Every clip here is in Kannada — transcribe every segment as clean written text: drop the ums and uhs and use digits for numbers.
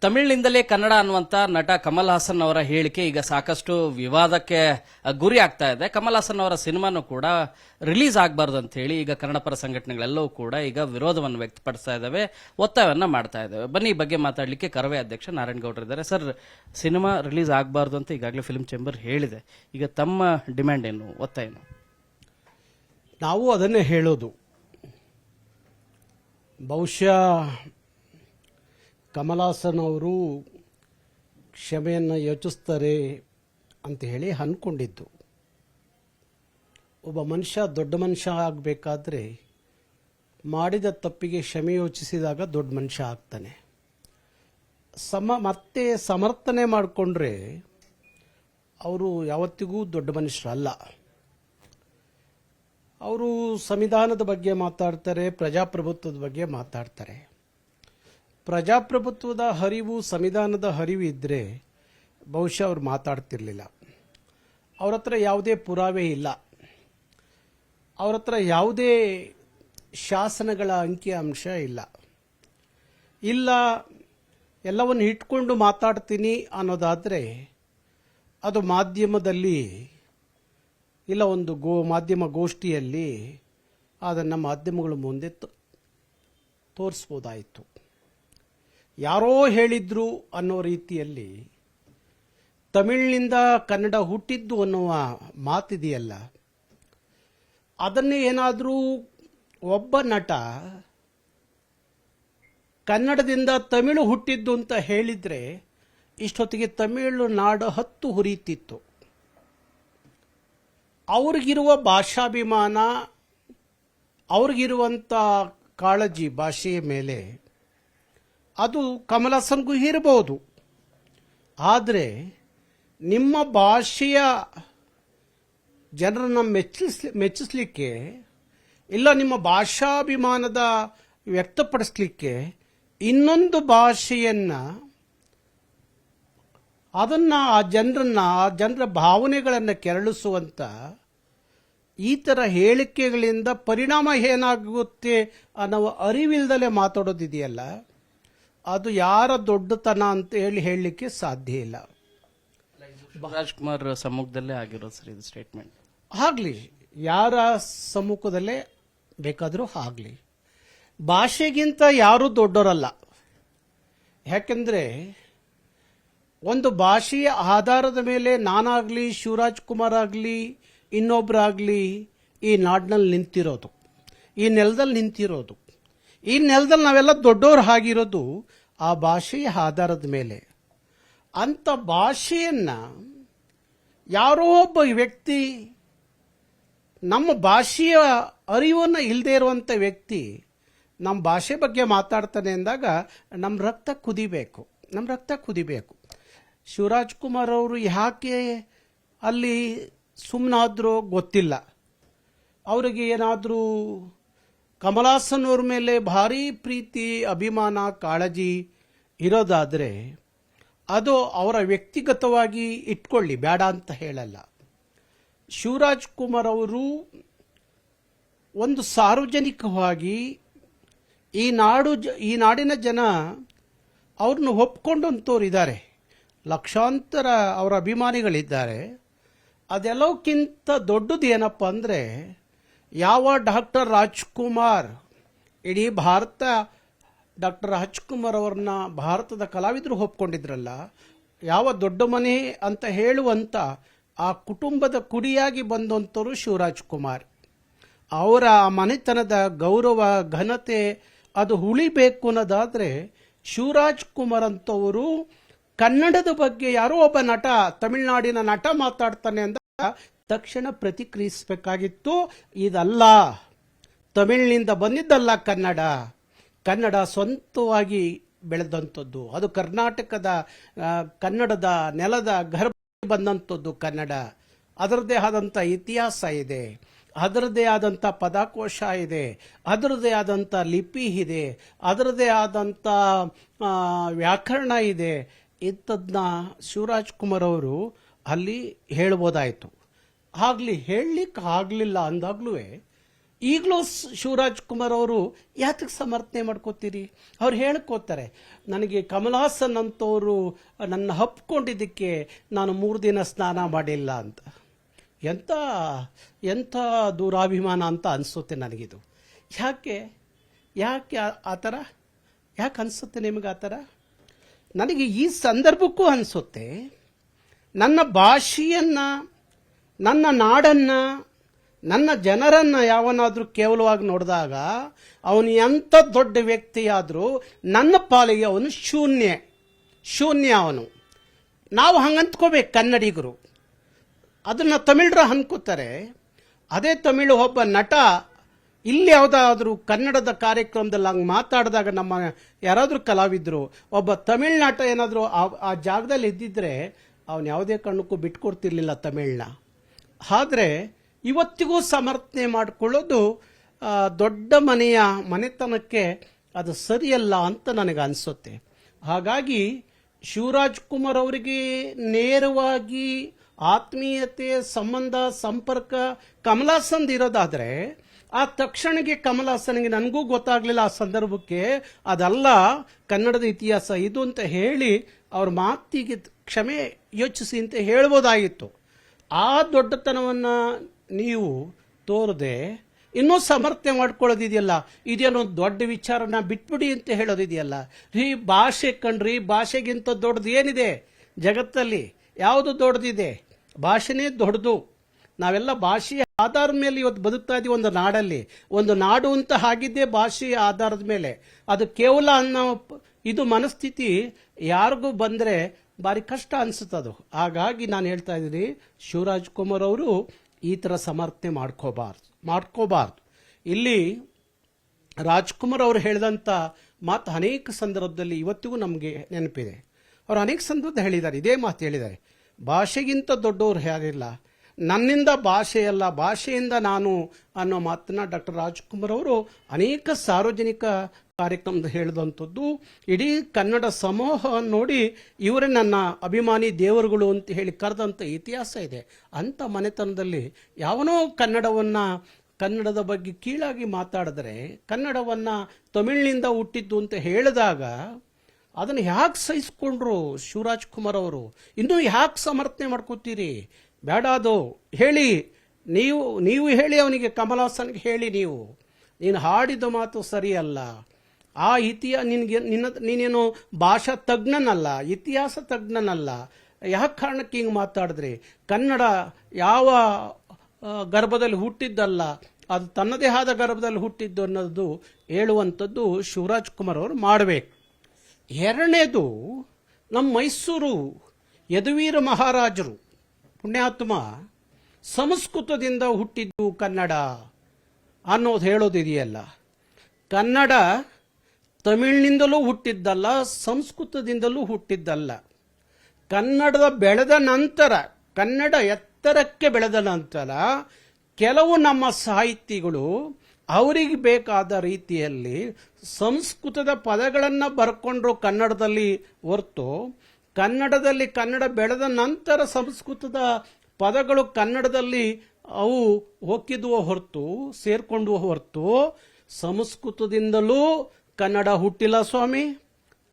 ತಮಿಳಿನಿಂದಲೇ ಕನ್ನಡ ಅನ್ನುವಂತ ನಟ ಕಮಲ್ ಹಾಸನ್ ಅವರ ಹೇಳಿಕೆ ಈಗ ಸಾಕಷ್ಟು ವಿವಾದಕ್ಕೆ ಗುರಿ ಆಗ್ತಾ ಇದೆ. ಕಮಲ್ ಹಾಸನ್ ಅವರ ಸಿನಿಮಾನು ಕೂಡ ರಿಲೀಸ್ ಆಗಬಾರ್ದು ಅಂತ ಹೇಳಿ ಈಗ ಕನ್ನಡ ಪರ ಸಂಘಟನೆಗಳೆಲ್ಲವೂ ಕೂಡ ಈಗ ವಿರೋಧವನ್ನು ವ್ಯಕ್ತಪಡಿಸ್ತಾ ಇದ್ದಾವೆ, ಒತ್ತಾಯವನ್ನ ಮಾಡ್ತಾ ಇದ್ದಾವೆ. ಬನ್ನಿ ಈ ಬಗ್ಗೆ ಮಾತಾಡಲಿಕ್ಕೆ ಕರವೇ ಅಧ್ಯಕ್ಷ ನಾರಾಯಣಗೌಡರು ಇದ್ದಾರೆ. ಸರ್, ಸಿನಿಮಾ ರಿಲೀಸ್ ಆಗಬಾರ್ದು ಅಂತ ಈಗಾಗಲೇ ಫಿಲ್ಮ್ ಚೇಂಬರ್ ಹೇಳಿದೆ. ಈಗ ತಮ್ಮ ಡಿಮ್ಯಾಂಡ್ ಏನು, ಒತ್ತಾಯ ಏನು? ನಾವು ಅದನ್ನೇ ಹೇಳೋದು. ಬಹುಶಃ ಕಮಲ್ ಹಾಸನ್ ಅವರು ಕ್ಷಮೆಯನ್ನು ಯೋಚಿಸ್ತಾರೆ ಅಂತ ಹೇಳಿ ಅಂದ್ಕೊಂಡಿದ್ದು. ಒಬ್ಬ ಮನುಷ್ಯ ದೊಡ್ಡ ಮನುಷ್ಯ ಆಗಬೇಕಾದ್ರೆ ಮಾಡಿದ ತಪ್ಪಿಗೆ ಕ್ಷಮೆ ಯೋಚಿಸಿದಾಗ ದೊಡ್ಡ ಮನುಷ್ಯ ಆಗ್ತಾನೆ. ಮತ್ತೆ ಸಮರ್ಥನೆ ಮಾಡಿಕೊಂಡ್ರೆ ಅವರು ಯಾವತ್ತಿಗೂ ದೊಡ್ಡ ಮನುಷ್ಯರಲ್ಲ. ಅವರು ಸಂವಿಧಾನದ ಬಗ್ಗೆ ಮಾತಾಡ್ತಾರೆ, ಪ್ರಜಾಪ್ರಭುತ್ವದ ಬಗ್ಗೆ ಮಾತಾಡ್ತಾರೆ. ಪ್ರಜಾಪ್ರಭುತ್ವದ ಹರಿವು, ಸಂವಿಧಾನದ ಹರಿವು ಇದ್ದರೆ ಬಹುಶಃ ಅವ್ರು ಮಾತಾಡ್ತಿರ್ಲಿಲ್ಲ. ಅವ್ರ ಹತ್ರ ಯಾವುದೇ ಪುರಾವೆ ಇಲ್ಲ, ಅವ್ರ ಹತ್ರ ಯಾವುದೇ ಶಾಸನಗಳ ಅಂಕಿ ಅಂಶ ಇಲ್ಲ. ಎಲ್ಲವನ್ನು ಇಟ್ಕೊಂಡು ಮಾತಾಡ್ತೀನಿ ಅನ್ನೋದಾದರೆ ಅದು ಮಾಧ್ಯಮದಲ್ಲಿ ಇಲ್ಲ, ಒಂದು ಮಾಧ್ಯಮ ಗೋಷ್ಠಿಯಲ್ಲಿ ಅದನ್ನು ಮಾಧ್ಯಮಗಳ ಮುಂದೆ ತೋರಿಸ್ಬೋದಾಯಿತು. ಯಾರೋ ಹೇಳಿದ್ರು ಅನ್ನೋ ರೀತಿಯಲ್ಲಿ ತಮಿಳಿನಿಂದ ಕನ್ನಡ ಹುಟ್ಟಿದ್ದು ಅನ್ನುವ ಮಾತಿದೆಯಲ್ಲ, ಅದನ್ನೇ ಏನಾದರೂ ಒಬ್ಬ ನಟ ಕನ್ನಡದಿಂದ ತಮಿಳು ಹುಟ್ಟಿದ್ದು ಅಂತ ಹೇಳಿದರೆ ಇಷ್ಟೊತ್ತಿಗೆ ತಮಿಳು ನಾಡು ಹತ್ತು ಹುರಿತಿತ್ತು. ಅವ್ರಿಗಿರುವ ಭಾಷಾಭಿಮಾನ, ಅವ್ರಿಗಿರುವಂಥ ಕಾಳಜಿ ಭಾಷೆಯ ಮೇಲೆ ಅದು ಕಮಲ್ ಹಾಸನ್ಗೂ ಇರಬಹುದು. ಆದರೆ ನಿಮ್ಮ ಭಾಷೆಯ ಜನರನ್ನು ಮೆಚ್ಚಿಸಲಿಕ್ಕೆ ಇಲ್ಲ, ನಿಮ್ಮ ಭಾಷಾಭಿಮಾನದ ವ್ಯಕ್ತಪಡಿಸಲಿಕ್ಕೆ ಇನ್ನೊಂದು ಭಾಷೆಯನ್ನು ಆ ಜನರ ಭಾವನೆಗಳನ್ನು ಕೆರಳಿಸುವಂಥ ಈ ಥರ ಹೇಳಿಕೆಗಳಿಂದ ಪರಿಣಾಮ ಏನಾಗುತ್ತೆ ಅನ್ನೋ ಅರಿವಿಲ್ದಲೇ ಮಾತಾಡೋದಿದೆಯಲ್ಲ, ಅದು ಯಾರ ದೊಡ್ಡತನ ಅಂತ ಹೇಳಲಿಕ್ಕೆ ಸಾಧ್ಯ ಇಲ್ಲ. ರಾಜ್ಕುಮಾರ್ ಸಮ್ಮುಖದಲ್ಲೇ ಆಗಿರೋದು ಸರ್ ಇದು ಸ್ಟೇಟ್ಮೆಂಟ್. ಆಗಲಿ, ಯಾರ ಸಮ್ಮುಖದಲ್ಲೇ ಬೇಕಾದರೂ ಆಗಲಿ, ಭಾಷೆಗಿಂತ ಯಾರೂ ದೊಡ್ಡವರಲ್ಲ. ಯಾಕೆಂದರೆ ಒಂದು ಭಾಷೆಯ ಆಧಾರದ ಮೇಲೆ ನಾನಾಗಲಿ, ಶಿವರಾಜ್ ಕುಮಾರ್ ಆಗಲಿ, ಇನ್ನೊಬ್ಬರಾಗಲಿ ಈ ನಾಡಿನಲ್ಲಿ ನಿಂತಿರೋದು, ಈ ನೆಲದಲ್ಲಿ ನಿಂತಿರೋದು. ಈ ನೆಲದಲ್ಲಿ ನಾವೆಲ್ಲ ದೊಡ್ಡವರು ಆಗಿರೋದು ಆ ಭಾಷೆಯ ಆಧಾರದ ಮೇಲೆ. ಅಂಥ ಭಾಷೆಯನ್ನು ಯಾರೋ ಒಬ್ಬ ವ್ಯಕ್ತಿ, ನಮ್ಮ ಭಾಷೆಯ ಅರಿವನ್ನು ಇಲ್ಲದೆ ಇರುವಂಥ ವ್ಯಕ್ತಿ ನಮ್ಮ ಭಾಷೆ ಬಗ್ಗೆ ಮಾತಾಡ್ತಾನೆ ಅಂದಾಗ ನಮ್ಮ ರಕ್ತ ಕುದಿಬೇಕು. ಶಿವರಾಜ್ ಕುಮಾರ್ ಅವರು ಯಾಕೆ ಅಲ್ಲಿ ಸುಮ್ಮನಾದ್ರೋ ಗೊತ್ತಿಲ್ಲ. ಅವರಿಗೆ ಏನಾದರೂ ಕಮಲ್ ಹಾಸನ್ ಅವ್ರ ಮೇಲೆ ಭಾರೀ ಪ್ರೀತಿ, ಅಭಿಮಾನ, ಕಾಳಜಿ ಇರೋದಾದರೆ ಅದು ಅವರ ವ್ಯಕ್ತಿಗತವಾಗಿ ಇಟ್ಕೊಳ್ಳಿ, ಬೇಡ ಅಂತ ಹೇಳಲ್ಲ. ಶಿವರಾಜ್ ಕುಮಾರ್ ಅವರು ಒಂದು ಸಾರ್ವಜನಿಕವಾಗಿ ಈ ನಾಡಿನ ಜನ ಅವ್ರನ್ನ ಒಪ್ಕೊಂಡಂಥವ್ರು ಇದ್ದಾರೆ, ಲಕ್ಷಾಂತರ ಅವರ ಅಭಿಮಾನಿಗಳಿದ್ದಾರೆ. ಅದೆಲ್ಲಕ್ಕಿಂತ ದೊಡ್ಡದು ಏನಪ್ಪ ಅಂದರೆ, ಯಾವ ಡಾಕ್ಟರ್ ರಾಜ್ಕುಮಾರ್ ಇಡೀ ಭಾರತ ಡಾಕ್ಟರ್ ರಾಜ್ಕುಮಾರ್ ಅವ್ರನ್ನ ಭಾರತದ ಕಲಾವಿದರು ಒಪ್ಕೊಂಡಿದ್ರಲ್ಲ, ಯಾವ ದೊಡ್ಡ ಮನೆ ಅಂತ ಹೇಳುವಂಥ ಆ ಕುಟುಂಬದ ಕುಡಿಯಾಗಿ ಬಂದಂಥವ್ರು ಶಿವರಾಜ್ ಕುಮಾರ್. ಅವರ ಮನೆತನದ ಗೌರವ, ಘನತೆ ಅದು ಉಳಿಬೇಕು ಅನ್ನೋದಾದರೆ ಶಿವರಾಜ್ ಕುಮಾರ್ ಅಂತವರು ಕನ್ನಡದ ಬಗ್ಗೆ ಯಾರೋ ಒಬ್ಬ ನಟ, ತಮಿಳುನಾಡಿನ ನಟ ಮಾತಾಡ್ತಾನೆ ಅಂತ ತಕ್ಷಣ ಪ್ರತಿಕ್ರಿಯಿಸಬೇಕಾಗಿತ್ತು. ಇದಲ್ಲ, ತಮಿಳಿನಿಂದ ಬಂದಿದ್ದಲ್ಲ ಕನ್ನಡ ಸ್ವಂತವಾಗಿ ಬೆಳೆದಂಥದ್ದು. ಅದು ಕರ್ನಾಟಕದ ಕನ್ನಡದ ನೆಲದ ಗರ್ಭ ಬಂದಂಥದ್ದು ಕನ್ನಡ. ಅದರದ್ದೇ ಆದಂಥ ಇತಿಹಾಸ ಇದೆ, ಅದರದ್ದೇ ಆದಂಥ ಪದಕೋಶ ಇದೆ, ಅದರದ್ದೇ ಆದಂಥ ಲಿಪಿ ಇದೆ, ಅದರದ್ದೇ ಆದಂಥ ವ್ಯಾಕರಣ ಇದೆ. ಇಂಥದ್ದನ್ನ ಶಿವರಾಜ್ ಕುಮಾರ್ ಅವರು ಅಲ್ಲಿ ಹೇಳ್ಬೋದಾಯಿತು. ಆಗಲಿ, ಹೇಳಲಿಕ್ಕೆ ಆಗಲಿಲ್ಲ ಅಂದಾಗ್ಲೂ ಈಗಲೂ ಶಿವರಾಜ್ ಕುಮಾರ್ ಅವರು ಯಾತಕ್ಕೆ ಸಮರ್ಥನೆ ಮಾಡ್ಕೋತೀರಿ? ಅವ್ರು ಹೇಳ್ಕೋತಾರೆ, ನನಗೆ ಕಮಲ್ ಹಾಸನ್ ಅಂತವರು ನನ್ನ ಹಪ್ಕೊಂಡಿದ್ದಕ್ಕೆ ನಾನು 3 ದಿನ ಸ್ನಾನ ಮಾಡಿಲ್ಲ ಅಂತ. ಎಂಥ ಎಂಥ ದುರಾಭಿಮಾನ ಅಂತ ಅನಿಸುತ್ತೆ ನನಗಿದು. ಯಾಕೆ ಯಾಕೆ ಆ ಥರ ಯಾಕೆ ಅನಿಸುತ್ತೆ ನಿಮಗೆ ಆ ಥರ? ನನಗೆ ಈ ಸಂದರ್ಭಕ್ಕೂ ಅನಿಸುತ್ತೆ, ನನ್ನ ಭಾಷೆಯನ್ನು, ನನ್ನ ನಾಡನ್ನು, ನನ್ನ ಜನರನ್ನು ಯಾವನಾದರೂ ಕೇವಲವಾಗಿ ನೋಡಿದಾಗ ಅವನು ಎಂಥ ದೊಡ್ಡ ವ್ಯಕ್ತಿಯಾದರೂ ನನ್ನ ಪಾಲಿಗೆ ಅವನು ಶೂನ್ಯ ಅವನು. ನಾವು ಹಂಗಂತ್ಕೋಬೇಕು ಕನ್ನಡಿಗರು. ಅದನ್ನು ತಮಿಳರು ಅನ್ಕೋತಾರೆ. ಅದೇ ತಮಿಳು ಒಬ್ಬ ನಟ ಇಲ್ಲಿ ಯಾವುದಾದ್ರೂ ಕನ್ನಡದ ಕಾರ್ಯಕ್ರಮದಲ್ಲಿ ಹಂಗೆ ಮಾತಾಡಿದಾಗ, ನಮ್ಮ ಯಾರಾದರೂ ಕಲಾವಿದರು ಒಬ್ಬ ತಮಿಳ್ ನಟ ಏನಾದರೂ ಆ ಜಾಗದಲ್ಲಿ ಇದ್ದಿದ್ರೆ ಅವನು ಯಾವುದೇ ಕಾರಣಕ್ಕೂ ಬಿಟ್ಕೊಡ್ತಿರ್ಲಿಲ್ಲ ತಮಿಳನ್ನ. ಆದರೆ ಇವತ್ತಿಗೂ ಸಮರ್ಥನೆ ಮಾಡಿಕೊಳ್ಳೋದು ದೊಡ್ಡ ಮನೆತನಕ್ಕೆ ಅದು ಸರಿಯಲ್ಲ ಅಂತ ನನಗೆ ಅನಿಸುತ್ತೆ. ಹಾಗಾಗಿ ಶಿವರಾಜ್ ಕುಮಾರ್ ಅವರಿಗೆ ನೇರವಾಗಿ ಆತ್ಮೀಯತೆ, ಸಂಬಂಧ, ಸಂಪರ್ಕ ಕಮಲ್ ಹಾಸನ್ ಇರೋದಾದರೆ ಆ ತಕ್ಷಣಕ್ಕೆ ಕಮಲ್ ಹಾಸನ್ಗೆ ನನಗೂ ಗೊತ್ತಾಗಲಿಲ್ಲ ಆ ಸಂದರ್ಭಕ್ಕೆ, ಅದಲ್ಲ ಕನ್ನಡದ ಇತಿಹಾಸ ಇದು ಅಂತ ಹೇಳಿ ಅವ್ರ ಮಾತಿಗೆ ಕ್ಷಮೆ ಯೋಚಿಸಿ ಅಂತ ಹೇಳ್ಬೋದಾಗಿತ್ತು. ಆ ದೊಡ್ಡತನವನ್ನು ನೀವು ತೋರದೆ ಇನ್ನೂ ಸಮರ್ಥನೆ ಮಾಡ್ಕೊಳ್ಳೋದಿದೆಯಲ್ಲ, ಇದೇನೋ ದೊಡ್ಡ ವಿಚಾರನ ಬಿಟ್ಬಿಡಿ ಅಂತ ಹೇಳೋದಿದೆಯಲ್ಲ. ಭಾಷೆ ಕಣ್ರಿ, ಭಾಷೆಗಿಂತ ದೊಡ್ಡದು ಏನಿದೆ ಜಗತ್ತಲ್ಲಿ? ಯಾವುದು ದೊಡ್ಡದಿದೆ? ಭಾಷೆನೇ ದೊಡ್ಡದು. ನಾವೆಲ್ಲ ಭಾಷೆಯ ಆಧಾರದ ಮೇಲೆ ಇವತ್ತು ಬದುಕ್ತಾ ಇದ್ದೀವಿ ಒಂದು ನಾಡಲ್ಲಿ. ಒಂದು ನಾಡು ಅಂತ ಆಗಿದ್ದೇ ಭಾಷೆಯ ಆಧಾರದ ಮೇಲೆ. ಅದು ಕೇವಲ ಅನ್ನೋ ಇದು ಮನಸ್ಥಿತಿ ಯಾರಿಗೂ ಬಂದರೆ ಭಾರಿ ಕಷ್ಟ ಅನಿಸುತ್ತದು. ಹಾಗಾಗಿ ನಾನು ಹೇಳ್ತಾ ಇದ್ದೀನಿ, ಶಿವರಾಜ್ ಕುಮಾರ್ ಅವರು ಈ ಥರ ಸಮರ್ಥನೆ ಮಾಡ್ಕೋಬಾರ್ದು. ಇಲ್ಲಿ ರಾಜ್ಕುಮಾರ್ ಅವರು ಹೇಳಿದಂಥ ಮಾತು ಅನೇಕ ಸಂದರ್ಭದಲ್ಲಿ ಇವತ್ತಿಗೂ ನಮಗೆ ನೆನಪಿದೆ. ಅವರು ಅನೇಕ ಸಂದರ್ಭದಲ್ಲಿ ಹೇಳಿದ್ದಾರೆ, ಇದೇ ಮಾತು ಹೇಳಿದ್ದಾರೆ, ಭಾಷೆಗಿಂತ ದೊಡ್ಡವರು ಯಾರಿಲ್ಲ, ನನ್ನಿಂದ ಭಾಷೆಯಲ್ಲ ಭಾಷೆಯಿಂದ ನಾನು ಅನ್ನೋ ಮಾತನ್ನ ಡಾಕ್ಟರ್ ರಾಜ್ಕುಮಾರ್ ಅವರು ಅನೇಕ ಸಾರ್ವಜನಿಕ ಕಾರ್ಯಕ್ರಮದ ಹೇಳಿದಂಥದ್ದು. ಇಡೀ ಕನ್ನಡ ಸಮೂಹ ನೋಡಿ ಇವರೇ ನನ್ನ ಅಭಿಮಾನಿ ದೇವರುಗಳು ಅಂತ ಹೇಳಿ ಕರೆದಂಥ ಇತಿಹಾಸ ಇದೆ. ಅಂಥ ಮನೆತನದಲ್ಲಿ ಯಾವನೋ ಕನ್ನಡದ ಬಗ್ಗೆ ಕೀಳಾಗಿ ಮಾತಾಡಿದ್ರೆ, ಕನ್ನಡವನ್ನು ತಮಿಳಿನಿಂದ ಹುಟ್ಟಿದ್ದು ಅಂತ ಹೇಳಿದಾಗ ಅದನ್ನು ಯಾಕೆ ಸಹಿಸ್ಕೊಂಡ್ರು ಶಿವರಾಜ್ ಕುಮಾರ್ ಅವರು? ಇನ್ನೂ ಯಾಕೆ ಸಮರ್ಥನೆ ಮಾಡ್ಕೋತೀರಿ? ಬೇಡ, ಅದು ಹೇಳಿ, ನೀವು ಹೇಳಿ ಅವನಿಗೆ, ಕಮಲ್ ಹಾಸನ್ಗೆ ಹೇಳಿ, ನೀನು ಹಾಡಿದ ಮಾತು ಸರಿಯಲ್ಲ, ಆ ನೀನೇನು ಭಾಷಾ ತಜ್ಞನಲ್ಲ, ಇತಿಹಾಸ ತಜ್ಞನಲ್ಲ, ಯಾಕೆ ಕಾರಣಕ್ಕೆ ಹಿಂಗೆ ಮಾತಾಡಿದ್ರಿ? ಕನ್ನಡ ಯಾವ ಗರ್ಭದಲ್ಲಿ ಹುಟ್ಟಿದ್ದಲ್ಲ, ಅದು ತನ್ನದೇ ಆದ ಗರ್ಭದಲ್ಲಿ ಹುಟ್ಟಿದ್ದು ಅನ್ನೋದು ಹೇಳುವಂಥದ್ದು ಶಿವರಾಜ್ ಕುಮಾರ್ ಅವರು ಮಾಡಬೇಕು. ಎರಡನೇದು, ನಮ್ಮ ಮೈಸೂರು ಯದುವೀರ ಮಹಾರಾಜರು ಪುಣ್ಯಾತ್ಮ ಸಂಸ್ಕೃತದಿಂದ ಹುಟ್ಟಿದ್ದು ಕನ್ನಡ ಅನ್ನೋದು ಹೇಳೋದಿದೆಯಲ್ಲ. ಕನ್ನಡ ತಮಿಳಿನಿಂದಲೂ ಹುಟ್ಟಿದ್ದಲ್ಲ, ಸಂಸ್ಕೃತದಿಂದಲೂ ಹುಟ್ಟಿದ್ದಲ್ಲ. ಕನ್ನಡದ ಬೆಳೆದ ನಂತರ, ಕನ್ನಡ ಎತ್ತರಕ್ಕೆ ಬೆಳೆದ ನಂತರ ಕೆಲವು ನಮ್ಮ ಸಾಹಿತಿಗಳು ಅವರಿಗೆ ಬೇಕಾದ ರೀತಿಯಲ್ಲಿ ಸಂಸ್ಕೃತದ ಪದಗಳನ್ನು ಬರ್ಕೊಂಡ್ರು ಕನ್ನಡದಲ್ಲಿ ಹೊರತು, ಕನ್ನಡ ಬೆಳೆದ ನಂತರ ಸಂಸ್ಕೃತದ ಪದಗಳು ಕನ್ನಡದಲ್ಲಿ ಅವು ಹೋಗಿದ್ವು ಹೊರತು, ಸೇರ್ಕೊಂಡ್ವು ಹೊರತು, ಸಂಸ್ಕೃತದಿಂದಲೂ ಕನ್ನಡ ಹುಟ್ಟಿಲ್ಲ ಸ್ವಾಮಿ.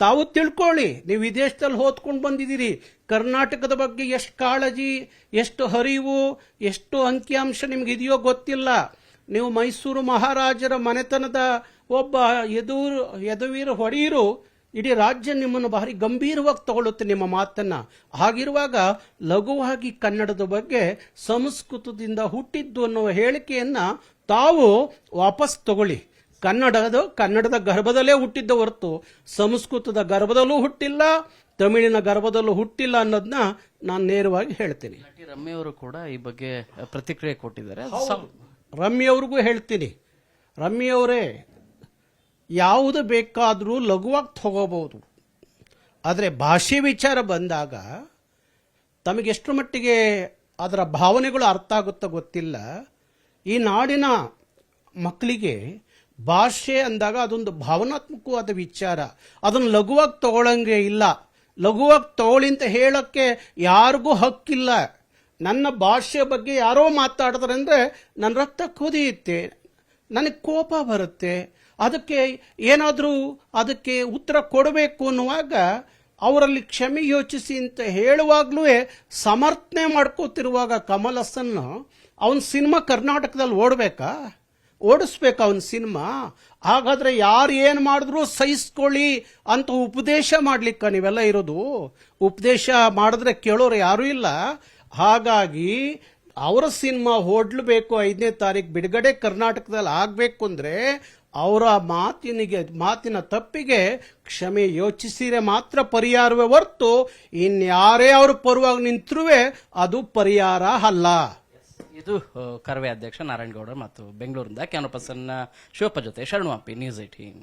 ತಾವು ತಿಳ್ಕೊಳ್ಳಿ, ನೀವು ವಿದೇಶದಲ್ಲಿ ಓದ್ಕೊಂಡು ಬಂದಿದ್ದೀರಿ, ಕರ್ನಾಟಕದ ಬಗ್ಗೆ ಎಷ್ಟು ಕಾಳಜಿ, ಎಷ್ಟು ಹರಿವು, ಎಷ್ಟು ಅಂಕಿಅಂಶ ನಿಮಗಿದೆಯೋ ಗೊತ್ತಿಲ್ಲ. ನೀವು ಮೈಸೂರು ಮಹಾರಾಜರ ಮನೆತನದ ಒಬ್ಬ ಯದುವೀರ ಒಡೆಯರು, ಇಡೀ ರಾಜ್ಯ ನಿಮ್ಮನ್ನು ಭಾರಿ ಗಂಭೀರವಾಗಿ ತಗೊಳ್ಳುತ್ತೆ ನಿಮ್ಮ ಮಾತನ್ನ. ಹಾಗಿರುವಾಗ ಲಘುವಾಗಿ ಕನ್ನಡದ ಬಗ್ಗೆ ಸಂಸ್ಕೃತದಿಂದ ಹುಟ್ಟಿದ್ದು ಅನ್ನುವ ಹೇಳಿಕೆಯನ್ನ ತಾವು ವಾಪಸ್ ತಗೊಳ್ಳಿ. ಕನ್ನಡದ ಗರ್ಭದಲ್ಲೇ ಹುಟ್ಟಿದ್ದ ಹೊರತು ಸಂಸ್ಕೃತದ ಗರ್ಭದಲ್ಲೂ ಹುಟ್ಟಿಲ್ಲ, ತಮಿಳಿನ ಗರ್ಭದಲ್ಲೂ ಹುಟ್ಟಿಲ್ಲ ಅನ್ನೋದನ್ನ ನಾನು ನೇರವಾಗಿ ಹೇಳ್ತೀನಿ. ರಮ್ಯವರು ಕೂಡ ಈ ಬಗ್ಗೆ ಪ್ರತಿಕ್ರಿಯೆ ಕೊಟ್ಟಿದ್ದಾರೆ. ರಮ್ಯವ್ರಿಗೂ ಹೇಳ್ತೀನಿ, ರಮ್ಯವರೇ, ಯಾವುದು ಬೇಕಾದರೂ ಲಘುವಾಗಿ ತಗೋಬಹುದು, ಆದರೆ ಭಾಷೆ ವಿಚಾರ ಬಂದಾಗ ತಮಗೆಷ್ಟು ಮಟ್ಟಿಗೆ ಅದರ ಭಾವನೆಗಳು ಅರ್ಥ ಆಗುತ್ತೋ ಗೊತ್ತಿಲ್ಲ. ಈ ನಾಡಿನ ಮಕ್ಕಳಿಗೆ ಭಾಷೆ ಅಂದಾಗ ಅದೊಂದು ಭಾವನಾತ್ಮಕವಾದ ವಿಚಾರ, ಅದನ್ನು ಲಘುವಾಗಿ ತಗೊಳ್ಳಂಗೆ ಇಲ್ಲ. ಲಘುವಾಗಿ ತಗೊಳ್ಳಿ ಅಂತ ಹೇಳೋಕ್ಕೆ ಯಾರಿಗೂ ಹಕ್ಕಿಲ್ಲ. ನನ್ನ ಭಾಷೆ ಬಗ್ಗೆ ಯಾರೋ ಮಾತಾಡಿದ್ರೆ ಅಂದರೆ ನನ್ನ ರಕ್ತ ಕುದಿಯುತ್ತೆ. ನನಗೆ ಕೋಪ ಬರುತ್ತೆ. ಅದಕ್ಕೆ ಏನಾದರೂ ಅದಕ್ಕೆ ಉತ್ತರ ಕೊಡಬೇಕು ಅನ್ನುವಾಗ ಅವರಲ್ಲಿ ಕ್ಷಮೆ ಯೋಚಿಸಿ ಅಂತ ಹೇಳುವಾಗ್ಲೂ ಸಮರ್ಥನೆ ಮಾಡ್ಕೋತಿರುವಾಗ ಕಮಲ್ ಹಾಸನ್ ಅವನ ಸಿನಿಮಾ ಕರ್ನಾಟಕದಲ್ಲಿ ಓಡಿಸ್ಬೇಕಾ ಅವನ ಸಿನಿಮಾ? ಹಾಗಾದ್ರೆ ಯಾರು ಏನು ಮಾಡಿದ್ರು ಸಹಿಸ್ಕೊಳ್ಳಿ ಅಂತ ಉಪದೇಶ ಮಾಡ್ಲಿಕ್ಕ ನೀವೆಲ್ಲ ಇರೋದು? ಉಪದೇಶ ಮಾಡಿದ್ರೆ ಕೇಳೋರು ಯಾರೂ ಇಲ್ಲ. ಹಾಗಾಗಿ ಅವರ ಸಿನಿಮಾ ಓಡ್ಲಬೇಕು, 5ನೇ ತಾರೀಕು ಬಿಡುಗಡೆ ಕರ್ನಾಟಕದಲ್ಲಿ ಆಗಬೇಕು ಅಂದ್ರೆ ಅವರ ಮಾತಿನ ತಪ್ಪಿಗೆ ಕ್ಷಮೆ ಯೋಚಿಸಿರೆ ಮಾತ್ರ ಪರಿಹಾರವೇ ಹೊರತು ಇನ್ಯಾರೇ ಅವ್ರ ಪರವಾಗಿ ನಿಂತರೂ ಅದು ಪರಿಹಾರ ಅಲ್ಲ. ಇದು ಕರವೇ ಅಧ್ಯಕ್ಷ ನಾರಾಯಣಗೌಡ ಮತ್ತು ಬೆಂಗಳೂರಿನಿಂದ ಕ್ಯಾಮರಾ ಪರ್ಸನ್ ಶಿವಪ್ಪ ಜೊತೆ ಶರಣು ಹಂಪಿ, ನ್ಯೂಸ್ 18.